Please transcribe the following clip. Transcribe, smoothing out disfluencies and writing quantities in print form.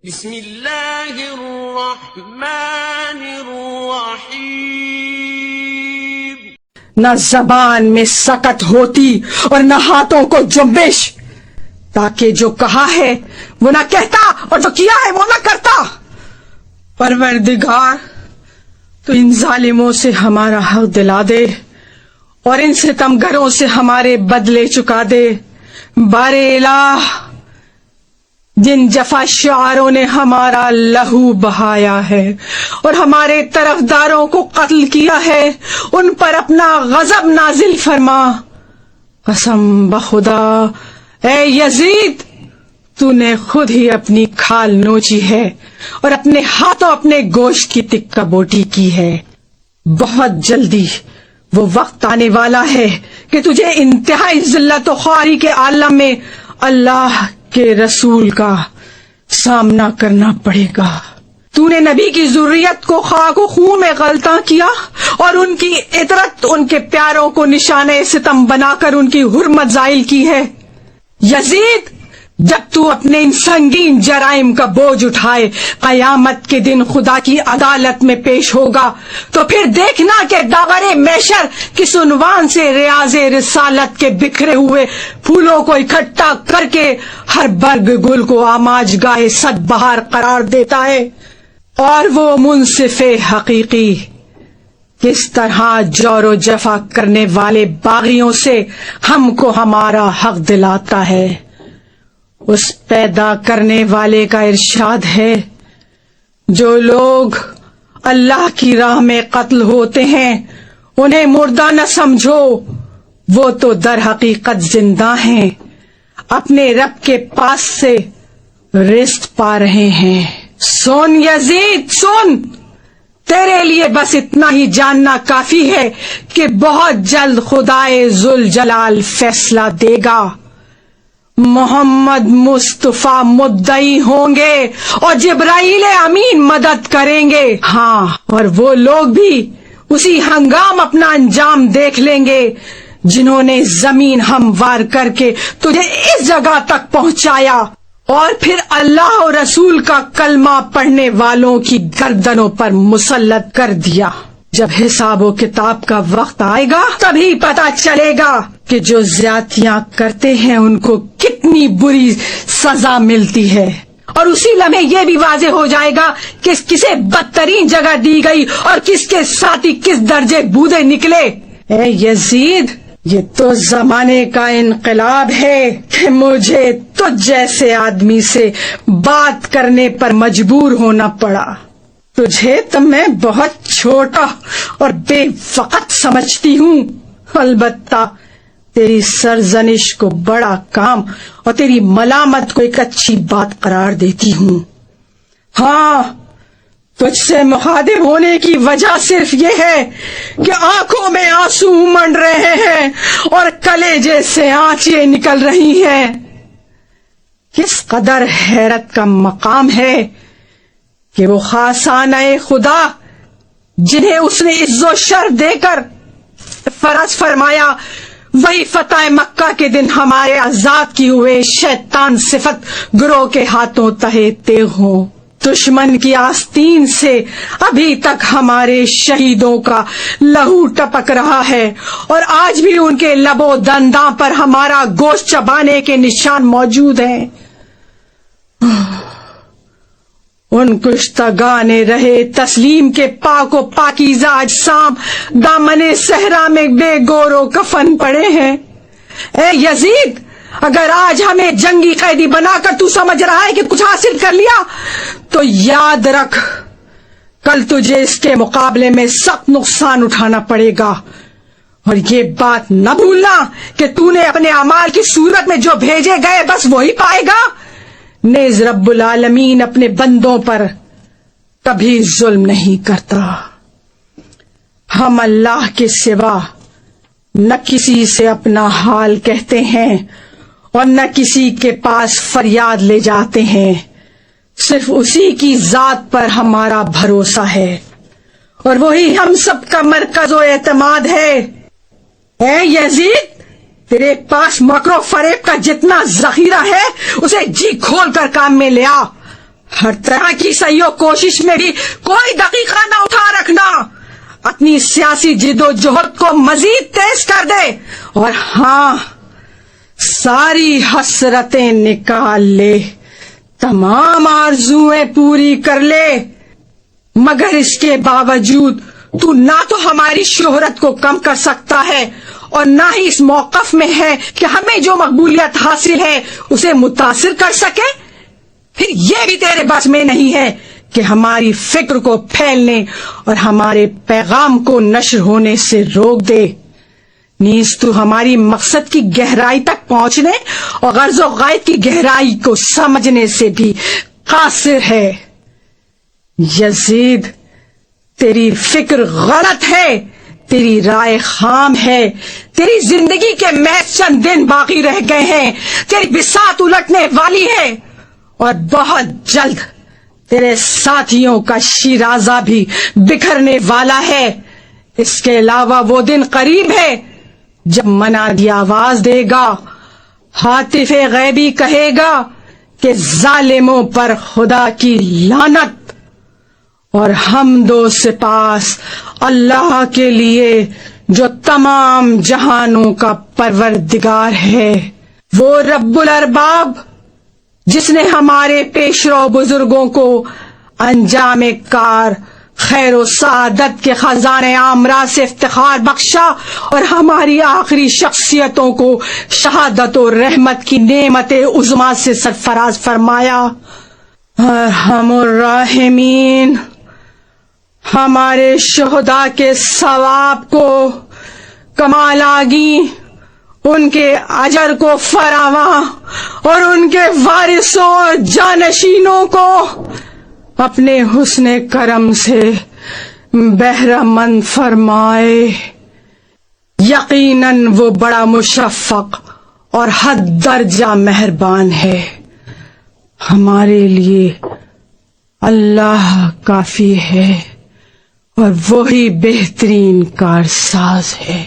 بسم اللہ الرحمن الرحیم۔ نہ زبان میں سکت ہوتی اور نہ ہاتھوں کو جنبش، تاکہ جو کہا ہے وہ نہ کہتا اور جو کیا ہے وہ نہ کرتا۔ پروردگار تو ان ظالموں سے ہمارا حق دلا دے اور ان ستمگروں سے ہمارے بدلے چکا دے۔ بار الہ، جن جفا شعاروں نے ہمارا لہو بہایا ہے اور ہمارے طرفداروں کو قتل کیا ہے، ان پر اپنا غضب نازل فرما۔ قسم بخدا اے یزید، تو نے خود ہی اپنی کھال نوچی ہے اور اپنے ہاتھوں اپنے گوشت کی تکہ بوٹی کی ہے۔ بہت جلدی وہ وقت آنے والا ہے کہ تجھے انتہائی ذلت و خواری کے عالم میں اللہ کے رسول کا سامنا کرنا پڑے گا۔ تو نے نبی کی ذریت کو خاک و خون میں غلطاں کیا اور ان کی عطرت، ان کے پیاروں کو نشانہ ستم بنا کر ان کی حرمت زائل کی ہے۔ یزید، جب تو اپنے ان سنگین جرائم کا بوجھ اٹھائے قیامت کے دن خدا کی عدالت میں پیش ہوگا تو پھر دیکھنا کہ داور محشر کس عنوان سے ریاض رسالت کے بکھرے ہوئے پھولوں کو اکٹھا کر کے ہر برگ گل کو آماج گاہ صد بہار قرار دیتا ہے، اور وہ منصف حقیقی کس طرح جور و جفا کرنے والے باغیوں سے ہم کو ہمارا حق دلاتا ہے۔ اس پیدا کرنے والے کا ارشاد ہے، جو لوگ اللہ کی راہ میں قتل ہوتے ہیں انہیں مردہ نہ سمجھو، وہ تو در حقیقت زندہ ہیں، اپنے رب کے پاس سے رزق پا رہے ہیں۔ سن یزید سن، تیرے لیے بس اتنا ہی جاننا کافی ہے کہ بہت جلد خدائے ذوالجلال فیصلہ دے گا۔ محمد مصطفیٰ مدعی ہوں گے اور جبرائیل امین مدد کریں گے، ہاں، اور وہ لوگ بھی اسی ہنگام اپنا انجام دیکھ لیں گے جنہوں نے زمین ہموار کر کے تجھے اس جگہ تک پہنچایا اور پھر اللہ اور رسول کا کلمہ پڑھنے والوں کی گردنوں پر مسلط کر دیا۔ جب حساب و کتاب کا وقت آئے گا تبھی پتہ چلے گا کہ جو زیادتیاں کرتے ہیں ان کو کتنی بری سزا ملتی ہے، اور اسی لمحے یہ بھی واضح ہو جائے گا کہ کسے بدترین جگہ دی گئی اور کس کے ساتھی کس درجے بودے نکلے۔ اے یزید، یہ تو زمانے کا انقلاب ہے کہ مجھے تجھ جیسے آدمی سے بات کرنے پر مجبور ہونا پڑا۔ تجھے تو میں بہت چھوٹا اور بے وقت سمجھتی ہوں، البتہ تیری سرزنش کو بڑا کام اور تیری ملامت کو ایک اچھی بات قرار دیتی ہوں۔ ہاں، تجھ سے مخاطب ہونے کی وجہ صرف یہ ہے کہ آنکھوں میں آنسو امنڈ رہے ہیں اور کلیجے سے آنچیں نکل رہی ہیں۔ کس قدر حیرت کا مقام ہے کہ وہ خاصانہ خدا جنہیں اس نے عز و شرف دے کر فرض فرمایا، وہی فتح مکہ کے دن ہمارے آزاد کیے ہوئے شیطان صفت گروہ کے ہاتھوں تہے تیغ ہوں۔ دشمن کی آستین سے ابھی تک ہمارے شہیدوں کا لہو ٹپک رہا ہے اور آج بھی ان کے لب و دنداں پر ہمارا گوشت چبانے کے نشان موجود ہیں۔ ان کشتگان رہے تسلیم کے پاک و پاکیزہ اجسام دامن صحرا میں بے گور و کفن پڑے ہیں۔ اے یزید، اگر آج ہمیں جنگی قیدی بنا کر تو سمجھ رہا ہے کہ کچھ حاصل کر لیا تو یاد رکھ کل تجھے اس کے مقابلے میں سخت نقصان اٹھانا پڑے گا، اور یہ بات نہ بھولنا کہ تو نے اپنے اعمال کی صورت میں جو بھیجے گئے بس وہی پائے گا۔ نیز رب العالمین اپنے بندوں پر کبھی ظلم نہیں کرتا۔ ہم اللہ کے سوا نہ کسی سے اپنا حال کہتے ہیں اور نہ کسی کے پاس فریاد لے جاتے ہیں، صرف اسی کی ذات پر ہمارا بھروسہ ہے اور وہی ہم سب کا مرکز و اعتماد ہے۔ اے یزید، تیرے پاس مکر و فریب کا جتنا ذخیرہ ہے اسے جی کھول کر کام میں لے آ، ہر طرح کی صحیح کوشش میں بھی کوئی دقیقہ نہ اٹھا رکھنا. اپنی سیاسی جد و جہد کو مزید تیز کر دے, اور ہاں, ساری حسرتیں نکال لے, تمام آرزویں پوری کر لے. مگر اس کے باوجود تو نہ تو ہماری شہرت کو کم کر سکتا ہے اور نہ ہی اس موقف میں ہے کہ ہمیں جو مقبولیت حاصل ہے اسے متاثر کر سکے. پھر یہ بھی تیرے بس میں نہیں ہے کہ ہماری فکر کو پھیلنے اور ہمارے پیغام کو نشر ہونے سے روک دے. نیز تو ہماری مقصد کی گہرائی تک پہنچنے اور غرض و غائب کی گہرائی کو سمجھنے سے بھی قاصر ہے. یزید, تیری فکر غلط ہے, تیری رائے خام ہے, تیری زندگی کے محض چند دن باقی رہ گئے ہیں, تیری بساط الٹنے والی ہے, اور بہت جلد تیرے ساتھیوں کا شیرازہ بھی بکھرنے والا ہے. اس کے علاوہ وہ دن قریب ہے جب منادی آواز دے گا, ہاتف غیبی کہے گا کہ ظالموں پر خدا کی لعنت, اور حمد و سپاس اللہ کے لیے جو تمام جہانوں کا پروردگار ہے, وہ رب الارباب جس نے ہمارے پیشرو بزرگوں کو انجام کار خیر و سعادت کے خزانے عامرہ سے افتخار بخشا اور ہماری آخری شخصیتوں کو شہادت و رحمت کی نعمت عظمیٰ سے سرفراز فرمایا. ارحم الراحمین, ہمارے شہداء کے ثواب کو کمال آگی, ان کے اجر کو فراواں اور ان کے وارثوں اور جانشینوں کو اپنے حسن کرم سے بہرہ مند فرمائے. یقیناً وہ بڑا مشفق اور حد درجہ مہربان ہے. ہمارے لیے اللہ کافی ہے اور وہی بہترین کارساز ہے.